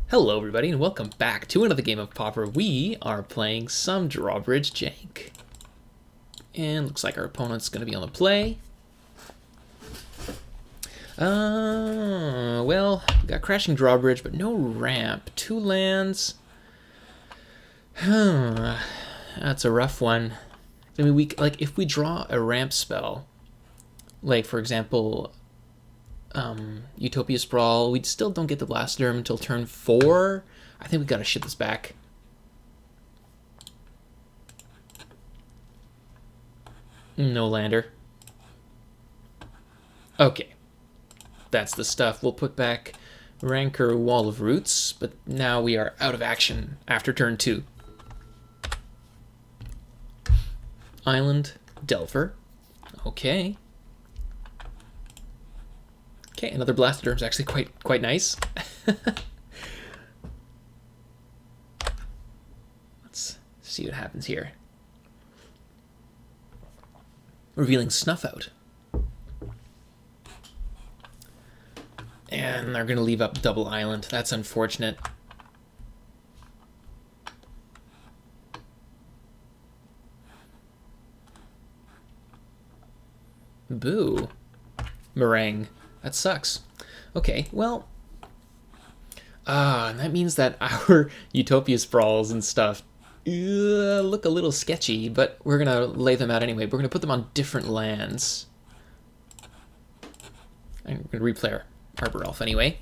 Hello everybody and welcome back to another game of Pauper. We are playing some Drawbridge Jank. And looks like our opponent's going to be on the play. Well, we got crashing drawbridge, but no ramp. 2 lands. That's a rough one. I mean, if we draw a ramp spell, like for example, Utopia Sprawl, we still don't get the Blastoderm until turn 4. I think we gotta ship this back. No lander. Okay. That's the stuff. We'll put back Rancor Wall of Roots, but now we are out of action after turn 2. Island, Delver. Okay. Okay, another Blastoderm's actually quite nice. Let's see what happens here. Revealing Snuff Out. And they're going to leave up double island. That's unfortunate. Boo. Meringue. That sucks. Okay, well... and that means that our Utopia Sprawls and stuff look a little sketchy, but we're going to lay them out anyway. We're going to put them on different lands. I'm going to replay our Arbor Elf anyway.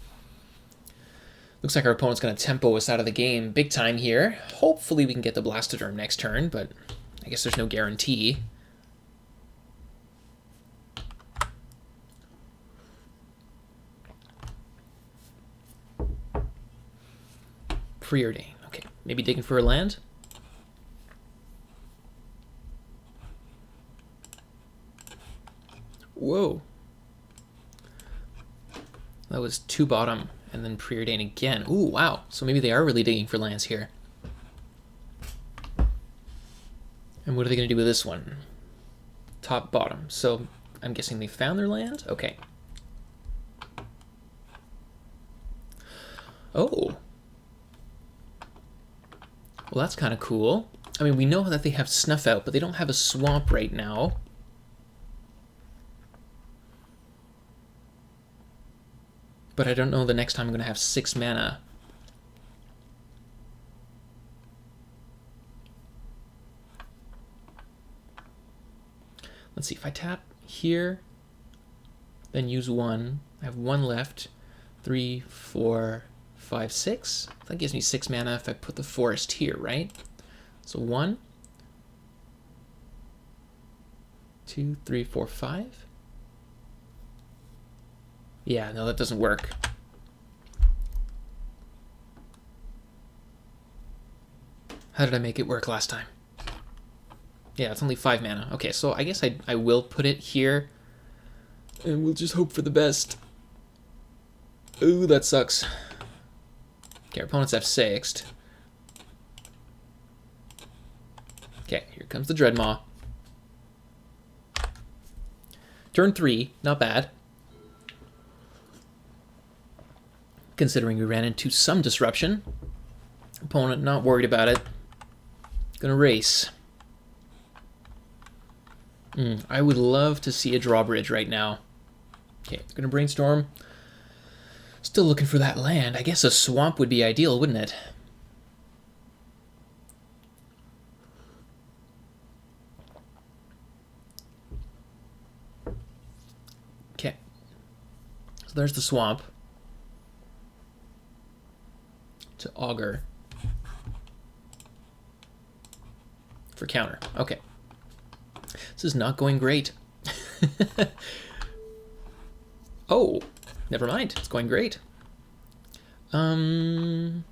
Looks like our opponent's going to tempo us out of the game big time here. Hopefully we can get the Blastoderm next turn, but I guess there's no guarantee. Preordain. Okay, maybe digging for a land. Whoa. That was 2 bottom and then Preordain again. Ooh, wow. So maybe they are really digging for lands here. And what are they going to do with this one? Top, bottom. So I'm guessing they found their land? Okay. Oh. Well, that's kind of cool. I mean, we know that they have Snuff Out, but they don't have a swamp right now. But I don't know the next time I'm going to have 6 mana. Let's see, if I tap here, then use 1. I have 1 left. 3, 4, 5, 6. That gives me 6 mana if I put the forest here, right? So 1, 2, 3, 4, 5. Yeah, no, that doesn't work. How did I make it work last time? Yeah, it's only 5 mana. Okay, so I guess I will put it here. And we'll just hope for the best. Ooh, that sucks. Okay, our opponents have 6'd. Okay, here comes the Dreadmaw. Turn 3, not bad. Considering we ran into some disruption. Opponent not worried about it. Gonna race. I would love to see a drawbridge right now. Okay, gonna brainstorm. Still looking for that land. I guess a swamp would be ideal, wouldn't it? Okay. So there's the swamp. To augur. For counter. Okay. This is not going great. Oh, never mind. It's going great. Yep.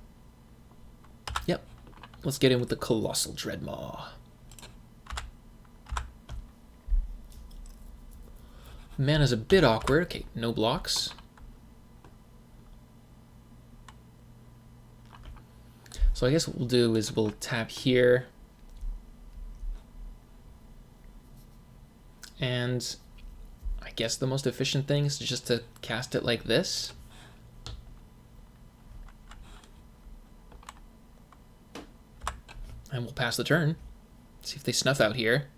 Let's get in with the Colossal Dreadmaw. Mana's a bit awkward. Okay, no blocks. So I guess what we'll do is we'll tap here. And I guess the most efficient thing is just to cast it like this. And we'll pass the turn. See if they snuff out here.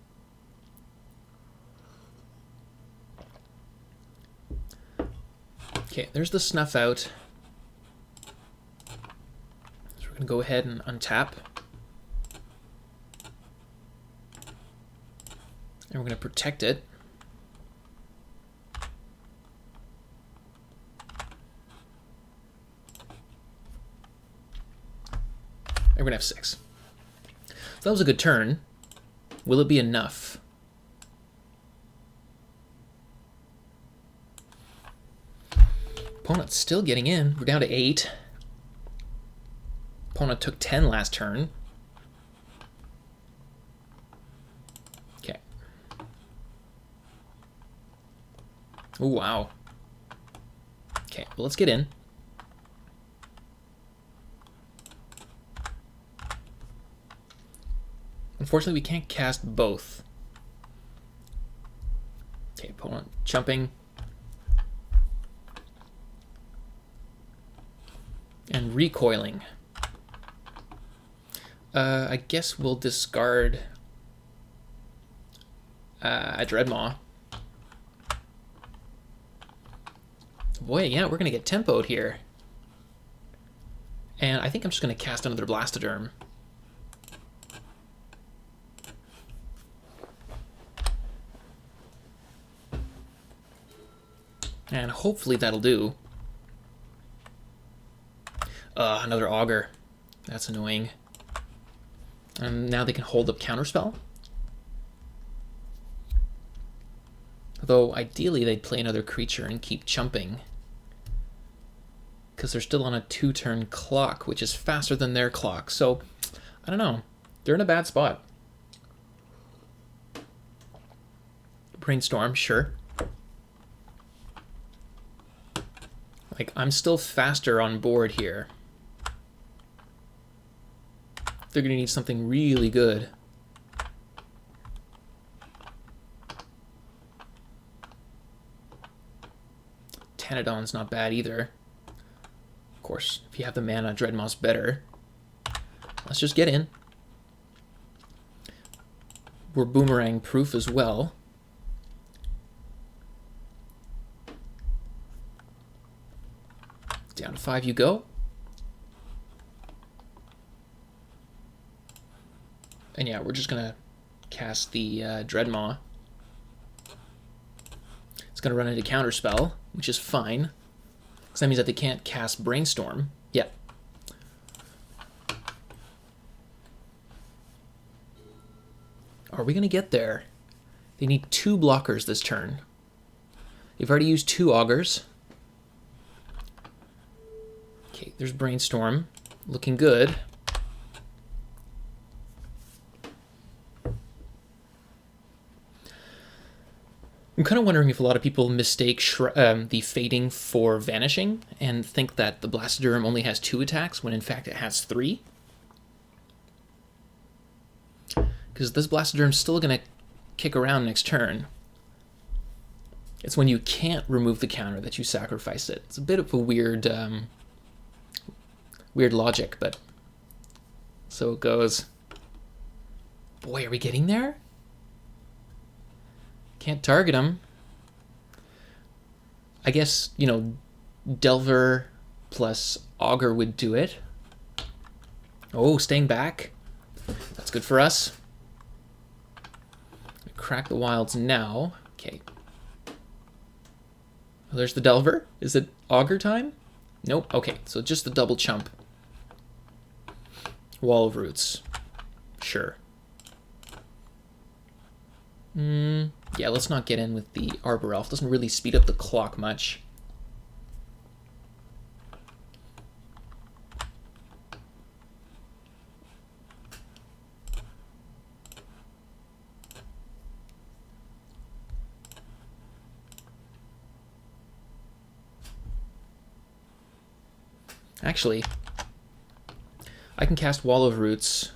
Okay, there's the snuff out. So we're going to go ahead and untap. And we're going to protect it. And we're going to have 6. So that was a good turn. Will it be enough? Opponent's still getting in. We're down to 8. Opponent took 10 last turn. Okay. Oh, wow. Okay, well, let's get in. Unfortunately, we can't cast both. Okay, opponent jumping. And recoiling. I guess we'll discard a Dreadmaw. Boy, yeah, we're going to get tempoed here. And I think I'm just going to cast another Blastoderm. And hopefully that'll do. Another Augur. That's annoying. And now they can hold up Counterspell. Though ideally they'd play another creature and keep chumping. Because they're still on a 2-turn clock, which is faster than their clock. So, I don't know. They're in a bad spot. Brainstorm, sure. Like, I'm still faster on board here. They're going to need something really good. Pteranodon's not bad either. Of course, if you have the mana, Dreadmaw's better. Let's just get in. We're boomerang proof as well. Down to 5 you go. And yeah, we're just going to cast the Dreadmaw. It's going to run into Counterspell, which is fine. Because that means that they can't cast Brainstorm. Yeah. Are we going to get there? They need 2 blockers this turn. They've already used 2 Augurs. Okay, there's Brainstorm. Looking good. I'm kind of wondering if a lot of people mistake the fading for vanishing and think that the Blastoderm only has 2 attacks when in fact it has 3. Because this Blastoderm's still going to kick around next turn. It's when you can't remove the counter that you sacrifice it. It's a bit of a weird, weird logic, but so it goes. Boy, are we getting there? Can't target him. I guess, you know, Delver plus Augur would do it. Oh, staying back. That's good for us. Crack the wilds now. Okay. Oh, there's the Delver. Is it Augur time? Nope. Okay, so just the double chump. Wall of Roots. Sure. Yeah, let's not get in with the Arbor Elf. Doesn't really speed up the clock much. Actually, I can cast Wall of Roots.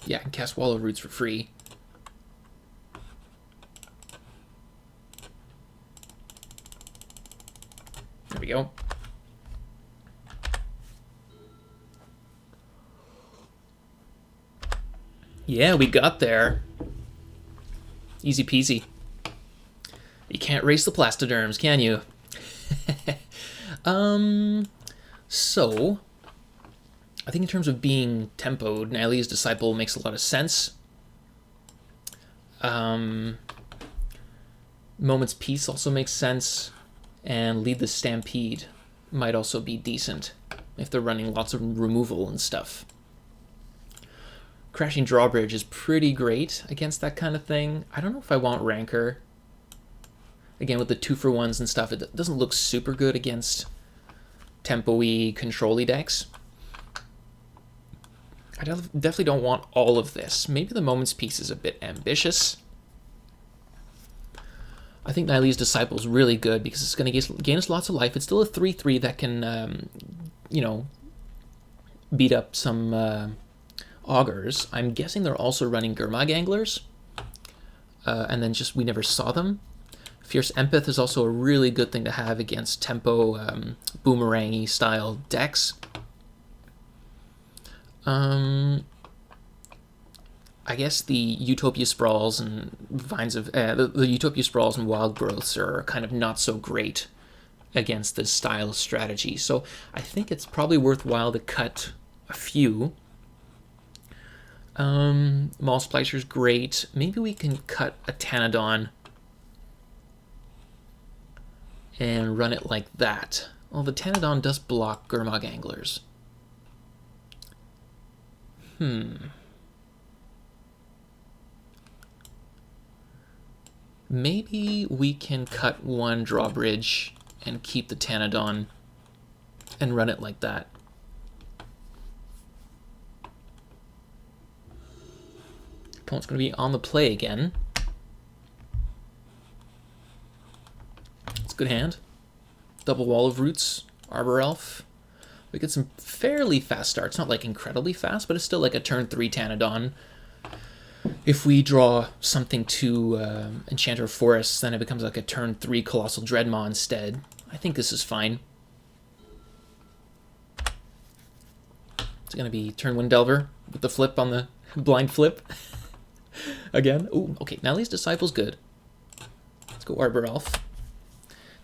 Yeah, I can cast Wall of Roots for free. There we go. Yeah, we got there. Easy peasy. You can't race the plastoderms, can you? So, I think in terms of being tempoed, Nylea's Disciple makes a lot of sense. Moment's Peace also makes sense, and Lead the Stampede might also be decent if they're running lots of removal and stuff. Crashing Drawbridge is pretty great against that kind of thing. I don't know if I want Rancor. Again, with the 2-for-1s and stuff, it doesn't look super good against tempo-y, control-y decks. I definitely don't want all of this. Maybe the Moment's Peace is a bit ambitious. I think Nylea's Disciple is really good because it's going to gain us lots of life. It's still a 3/3 that can, you know, beat up some augurs. I'm guessing they're also running Gurmag Anglers. And then just we never saw them. Fierce Empath is also a really good thing to have against tempo, boomerangy style decks. I guess the Utopia Sprawls and Vines of the Utopia Sprawls and Wild Growths are kind of not so great against this style of strategy. So I think it's probably worthwhile to cut a few. Maul Splicer's great. Maybe we can cut a Tanadon and run it like that. Well, the Tanadon does block Gurmag Anglers. Maybe we can cut one Drawbridge and keep the Tanadon and run it like that. Opponent's going to be on the play again. It's a good hand. Double Wall of Roots, Arbor Elf. We get some fairly fast starts. Not like incredibly fast, but it's still like a turn 3 Tanadon. If we draw something to Enchanter Forests, then it becomes like a turn 3 Colossal Dreadmaw instead. I think this is fine. It's going to be turn 1 Delver with the flip on the blind flip. Again. Ooh, okay, Nylea's Disciple's good. Let's go Arbor Elf.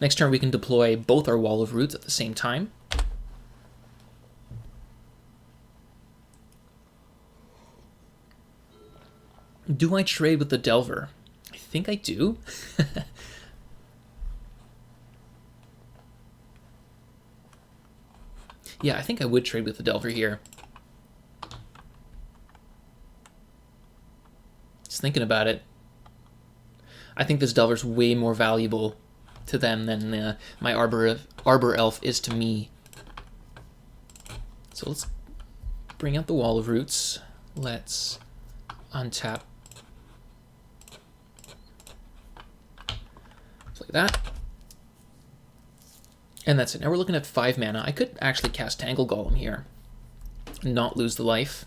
Next turn we can deploy both our Wall of Roots at the same time. Do I trade with the Delver? I think I do. Yeah, I think I would trade with the Delver here. Just thinking about it. I think this Delver's way more valuable to them than my Arbor Elf is to me. So let's bring out the Wall of Roots. Let's untap. Like that. And that's it. Now we're looking at 5 mana. I could actually cast Tangle Golem here and not lose the life.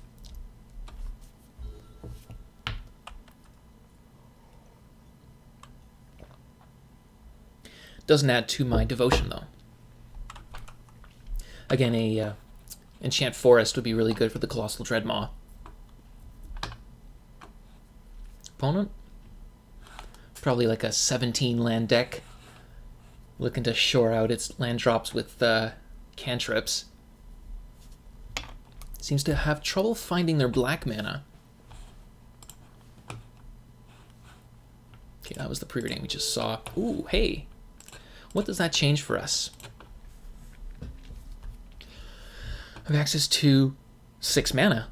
Doesn't add to my devotion, though. Again, a Enchant Forest would be really good for the Colossal Dreadmaw. Opponent? Probably like a 17 land deck. Looking to shore out its land drops with cantrips. Seems to have trouble finding their black mana. Okay, that was the preordain we just saw. Ooh, hey. What does that change for us? I have access to 6 mana.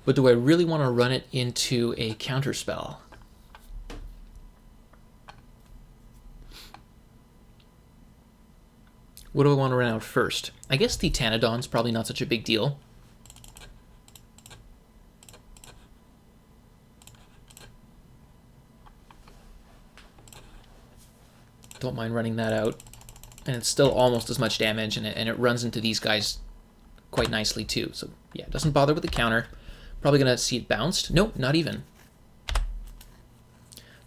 But do I really want to run it into a counterspell? What do I want to run out first? I guess the Tanadon's probably not such a big deal. Don't mind running that out. And it's still almost as much damage, and it runs into these guys quite nicely too. So yeah, it doesn't bother with the counter. Probably going to see it bounced. Nope, not even.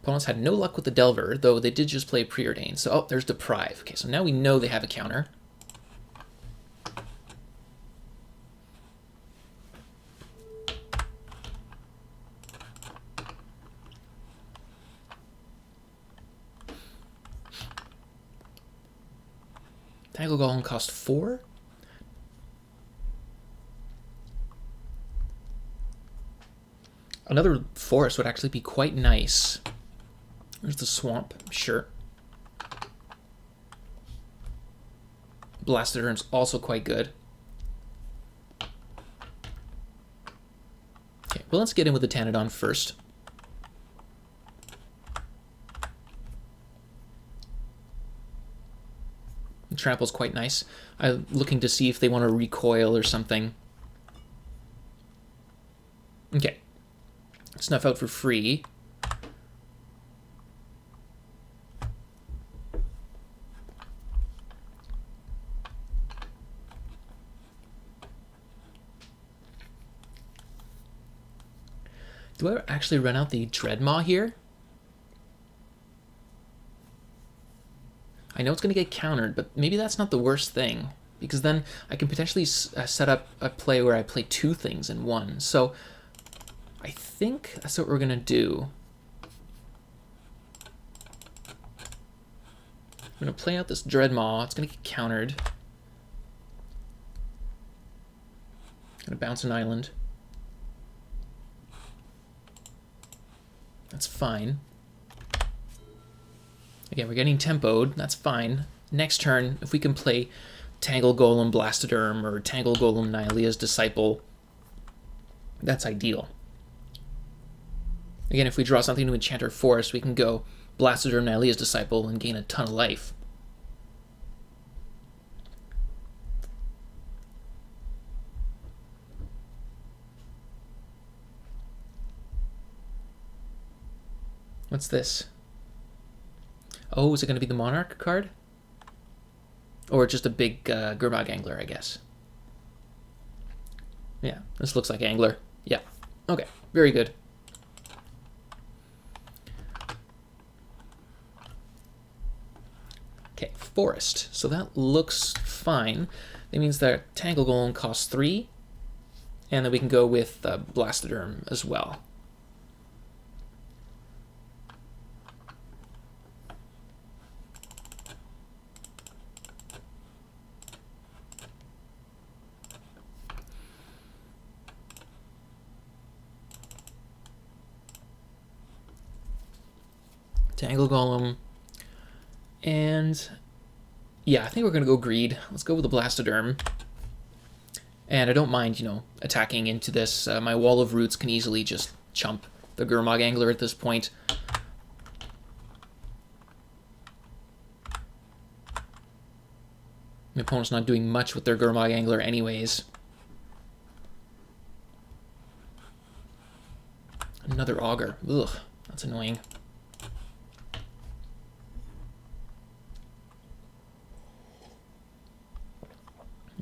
Opponents had no luck with the Delver, though they did just play Preordain. So, oh, there's Deprive. Okay, so now we know they have a counter. Tangle Golem cost 4? Another forest would actually be quite nice. There's the swamp, sure. Blastoderm's also quite good. Okay, well, let's get in with the Pteranodon first. The Trample's quite nice. I'm looking to see if they want to recoil or something. Okay. Snuff out for free. Do I actually run out the Dreadmaw here? I know it's going to get countered, but maybe that's not the worst thing. Because then I can potentially set up a play where I play 2 things in one. So I think that's what we're going to do. I'm going to play out this Dreadmaw. It's going to get countered. Going to bounce an island. That's fine. Again, we're getting tempoed. That's fine. Next turn, if we can play Tangle Golem Blastoderm or Tangle Golem Nylea's Disciple, that's ideal. Again, if we draw something to enchant our forest, we can go Blastoderm Nylea's Disciple and gain a ton of life. What's this? Oh, is it going to be the Monarch card? Or just a big Gurmag Angler, I guess. Yeah, this looks like Angler. Yeah, okay, very good. Okay, Forest. So that looks fine. That means that Tangle Golem costs 3, and then we can go with Blastoderm as well. Tangle Golem, and yeah, I think we're gonna go Greed. Let's go with the Blastoderm, and I don't mind, you know, attacking into this. My Wall of Roots can easily just chump the Gurmag Angler at this point. My opponent's not doing much with their Gurmag Angler anyways. Another Augur. Ugh, that's annoying.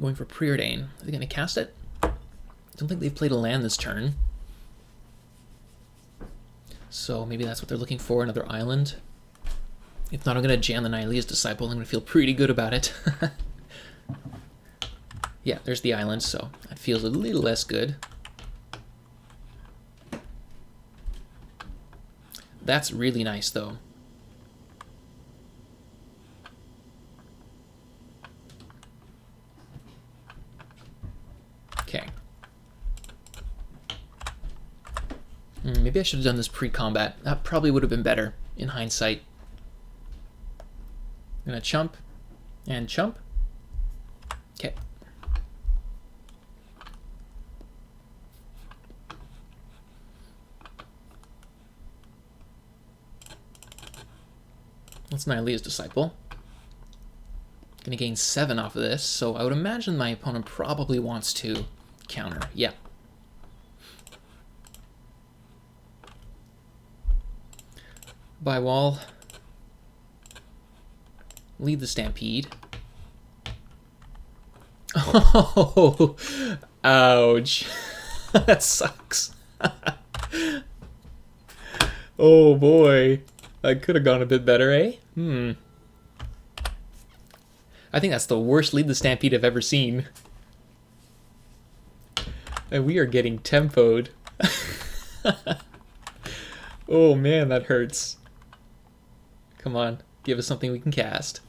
Going for Preordain. Are they going to cast it? I don't think they've played a land this turn. So maybe that's what they're looking for, another island. If not, I'm going to jam the Nylea's Disciple. I'm going to feel pretty good about it. Yeah, there's the island, so it feels a little less good. That's really nice, though. Okay. Maybe I should have done this pre-combat. That probably would have been better in hindsight. I'm gonna chump and chump. Okay. That's Nylea's Disciple. Gonna gain 7 off of this, so I would imagine my opponent probably wants to counter. Yeah. Buy wall. Lead the Stampede. Oh, ouch. That sucks. Oh boy. That could have gone a bit better, eh? I think that's the worst Lead the Stampede I've ever seen. And we are getting tempoed. Oh man, that hurts. Come on, give us something we can cast.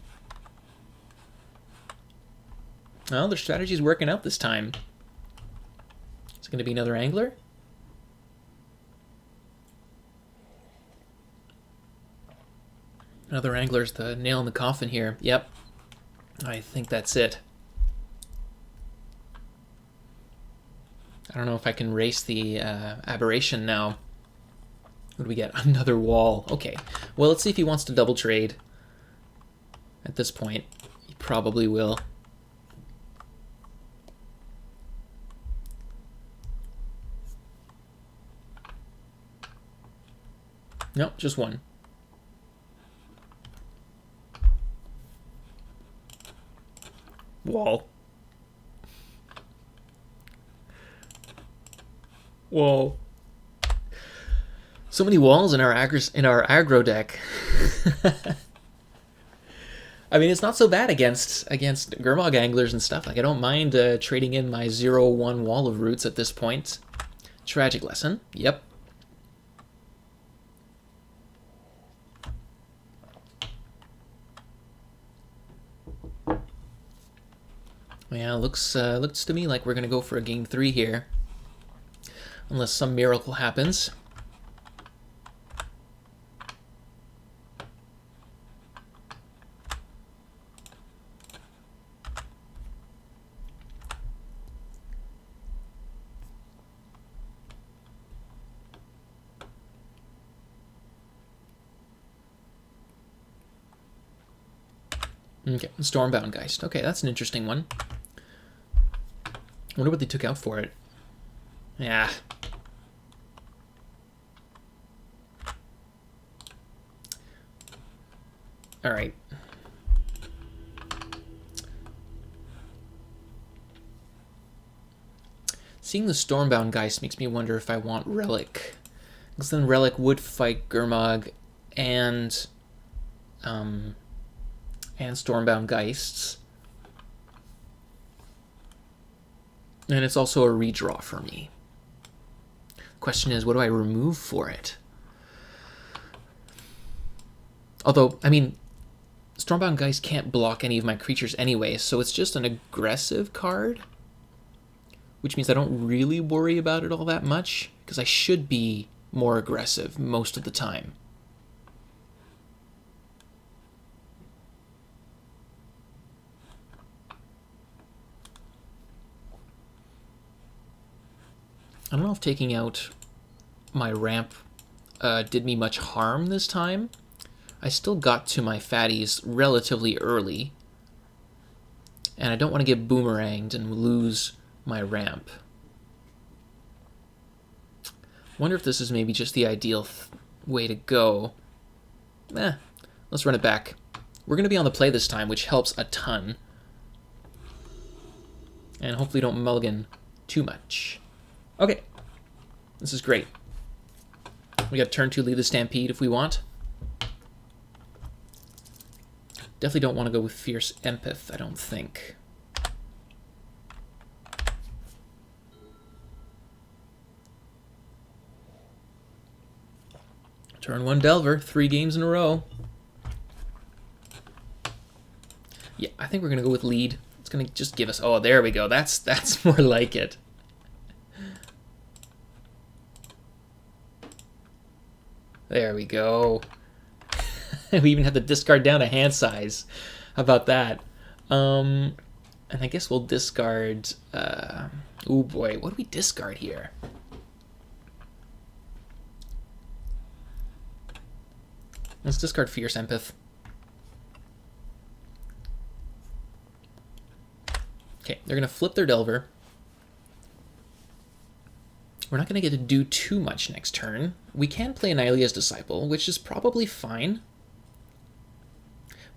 Well, their strategy's working out this time. Is it going to be another angler? Another angler's the nail in the coffin here. Yep. I think that's it. I don't know if I can race the aberration now. What do we get? Another wall. Okay. Well, let's see if he wants to double trade. At this point, he probably will. No, just one. Wall. Whoa. So many walls in our aggro deck. I mean, it's not so bad against Gurmag anglers and stuff. Like, I don't mind trading in my 0-1 wall of roots at this point. Tragic lesson. Yep. Yeah, looks to me like we're gonna go for a game 3 here, unless some miracle happens. Okay, Stormbound Geist. Okay, that's an interesting one. I wonder what they took out for it. Yeah. All right. Seeing the Stormbound Geist makes me wonder if I want Relic. Because then Relic would fight Gurmag and Stormbound Geists. And it's also a redraw for me. Question is, what do I remove for it? Although, I mean, Stormbound Geist can't block any of my creatures anyway, so it's just an aggressive card. Which means I don't really worry about it all that much, because I should be more aggressive most of the time. I don't know if taking out my ramp did me much harm this time. I still got to my fatties relatively early, and I don't want to get boomeranged and lose my ramp. Wonder if this is maybe just the ideal way to go. Let's run it back. We're going to be on the play this time, which helps a ton. And hopefully don't mulligan too much. Okay, this is great. We got turn 2, lead the Stampede if we want. Definitely don't want to go with Fierce Empath, I don't think. Turn 1 Delver, 3 games in a row. Yeah, I think we're going to go with lead. It's going to just give us... Oh, there we go. That's more like it. There we go. We even have to discard down to hand size. How about that? And I guess we'll discard... oh boy, what do we discard here? Let's discard Fierce Empath. Okay, they're going to flip their Delver. We're not going to get to do too much next turn. We can play Annihila's Disciple, which is probably fine.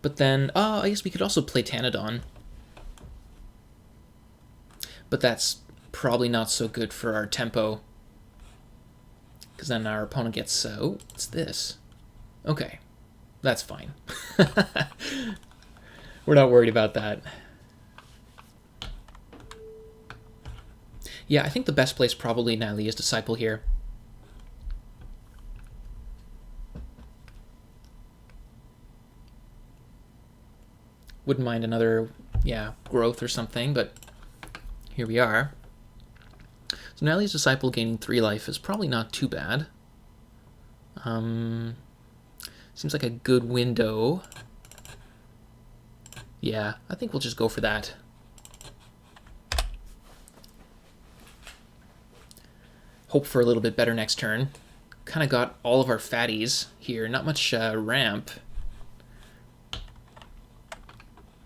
But then, I guess we could also play Tanadon. But that's probably not so good for our tempo. Because then our opponent gets, oh, what's this? Okay, that's fine. We're not worried about that. Yeah, I think the best place probably Nylea's Disciple here. Wouldn't mind another yeah, growth or something, but here we are. So Nali's Disciple gaining 3 life is probably not too bad. Seems like a good window. Yeah, I think we'll just go for that. Hope for a little bit better next turn. Kind of got all of our fatties here. Not much ramp.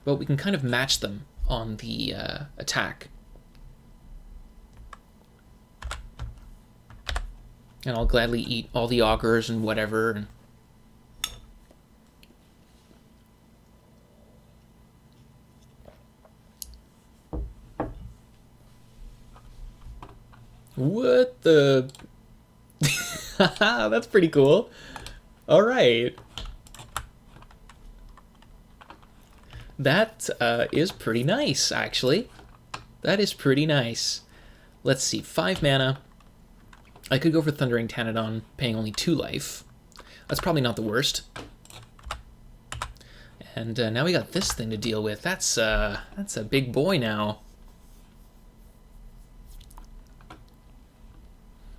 But we can kind of match them on the attack. And I'll gladly eat all the augurs and whatever. And what the... That's pretty cool. All right. That is pretty nice, actually. That is pretty nice. Let's see, 5 mana. I could go for Thundering Tanadon, paying only 2 life. That's probably not the worst. And now we got this thing to deal with. That's a big boy now.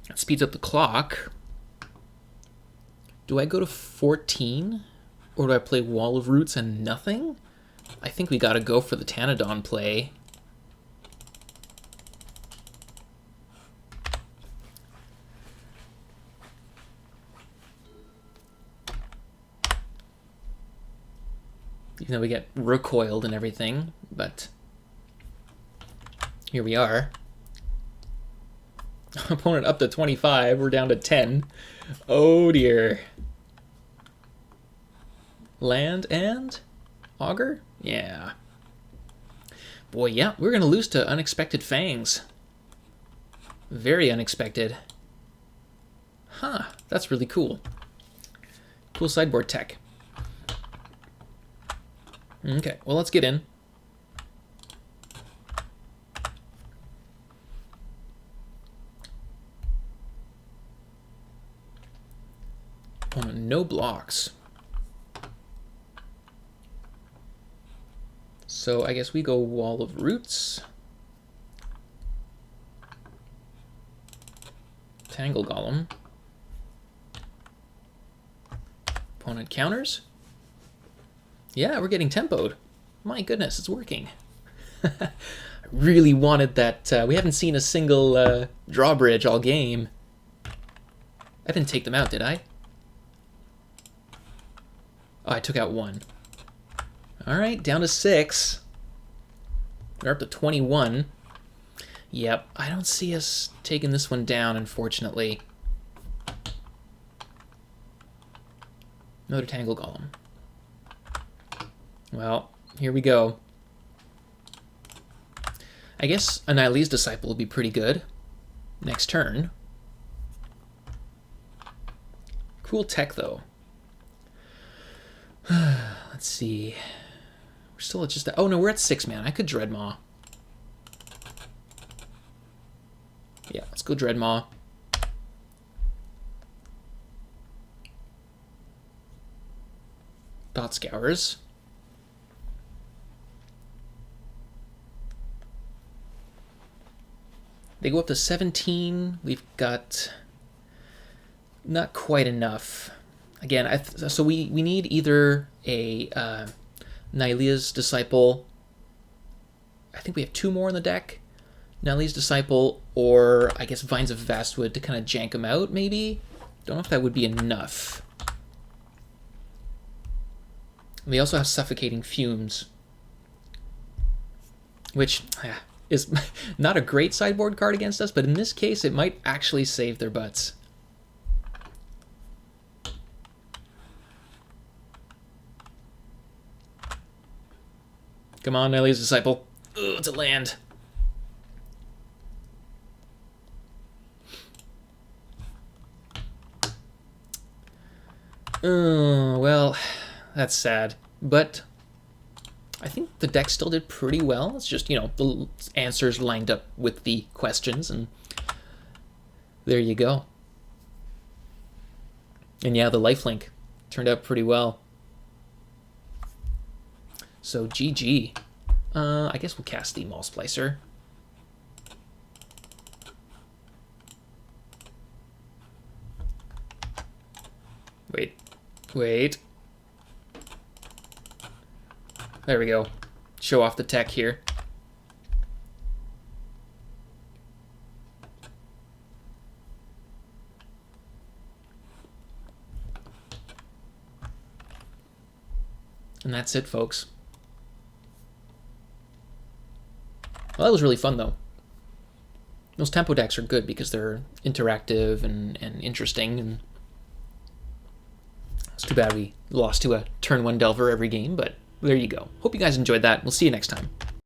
That speeds up the clock. Do I go to 14? Or do I play Wall of Roots and nothing? I think we gotta go for the Tanadon play. Even though we get recoiled and everything, but here we are. Opponent up to 25, we're down to 10. Oh dear. Land and augur? Yeah. Boy, yeah, we're gonna lose to Unexpected Fangs. Very unexpected. Huh, that's really cool. Cool sideboard tech. Okay, well, let's get in. Oh, no blocks. So I guess we go Wall of Roots. Tangle Golem. Opponent counters. Yeah, we're getting tempoed. My goodness, it's working. I really wanted that. We haven't seen a single drawbridge all game. I didn't take them out, did I? Oh, I took out 1. All right, down to 6. We're up to 21. Yep, I don't see us taking this one down, unfortunately. Another Tangle Golem. Well, here we go. I guess Nihili's Disciple will be pretty good next turn. Cool tech, though. Let's see. We're still at just... Oh, no, we're at 6 mana. I could Dreadmaw. Yeah, let's go Dreadmaw. Thought Scours. They go up to 17. We've got not quite enough. Again, so we need either a Nihilia's Disciple. I think we have 2 more in the deck. Nihilia's Disciple, or I guess Vines of Vastwood to kind of jank them out, maybe? Don't know if that would be enough. And they also have Suffocating Fumes, which is not a great sideboard card against us, but in this case, it might actually save their butts. Come on, Nihilia's Disciple. Ugh, it's a land. Well, that's sad. But I think the deck still did pretty well. It's just, you know, the answers lined up with the questions, and there you go. And yeah, the lifelink turned out pretty well. So GG. I guess we'll cast the Maul Splicer. Wait. There we go. Show off the tech here. And that's it, folks. Well, that was really fun, though. Those tempo decks are good because they're interactive and interesting. And it's too bad we lost to a turn 1 Delver every game, but there you go. Hope you guys enjoyed that. We'll see you next time.